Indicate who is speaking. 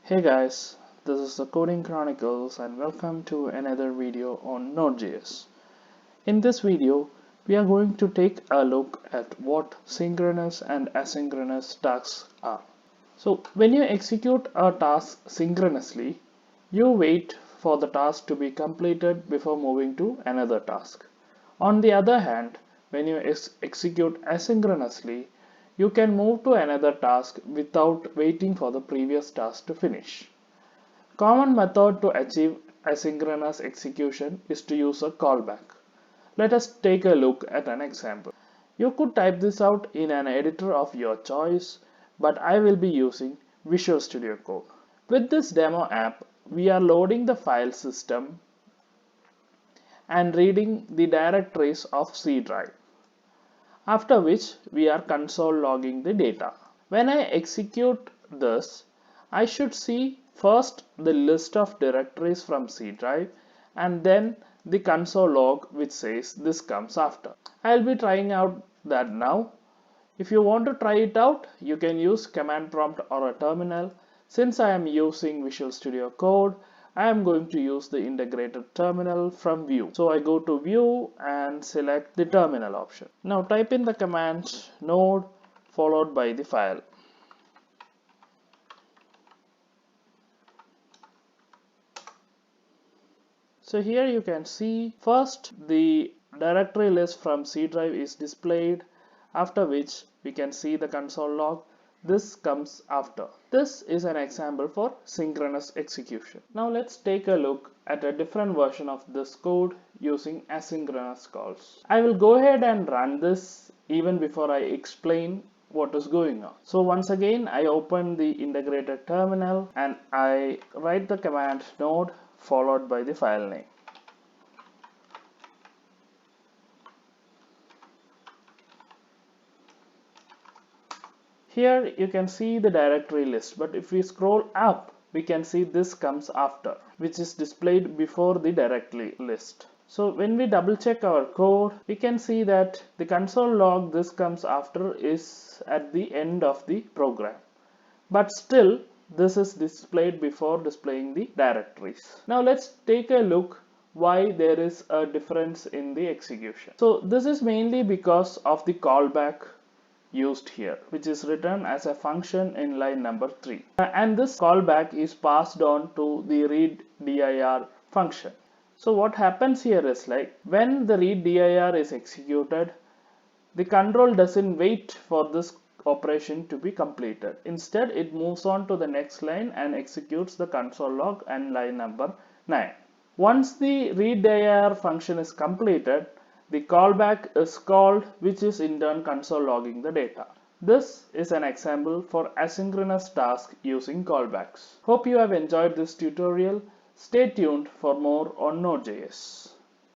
Speaker 1: Hey guys, this is the Coding Chronicles and welcome to another video on NodeJS. In this video, we are going to take a look at what synchronous and asynchronous tasks are. So when you execute a task synchronously, you wait for the task to be completed before moving to another task. On the other hand, when you execute asynchronously, you can move to another task without waiting for the previous task to finish. Common method to achieve asynchronous execution is to use a callback. Let us take a look at an example. You could type this out in an editor of your choice, but I will be using Visual Studio Code. With this demo app, we are loading the file system and reading the directories of C drive, after which we are console logging the data. When I execute this, I should see first the list of directories from C drive and then the console log which says this comes after. I'll be trying out that now. If you want to try it out, you can use command prompt or a terminal. Since I am using Visual Studio Code, I am going to use the integrated terminal from view. So I go to view and select the terminal option. Now type in the command node followed by the file. So here you can see first the directory list from C drive is displayed, after which we can see the console log. This comes after. This is an example for synchronous execution. Now let's take a look at a different version of this code using asynchronous calls. I will go ahead and run this even before I explain what is going on. So once again I open the integrated terminal and I write the command node followed by the file name. Here you can see the directory list, but if we scroll up, we can see this comes after, which is displayed before the directory list. So when we double check our code, we can see that the console log this comes after is at the end of the program. But still, this is displayed before displaying the directories. Now let's take a look why there is a difference in the execution. So this is mainly because of the callback used here, which is written as a function in line number 3. And this callback is passed on to the readdir function. So what happens here is like when the readdir is executed, the control doesn't wait for this operation to be completed. Instead, it moves on to the next line and executes the console log and line number 9. Once the readdir function is completed, the callback is called, which is in turn console logging the data. This is an example for asynchronous task using callbacks. Hope you have enjoyed this tutorial. Stay tuned for more on Node.js.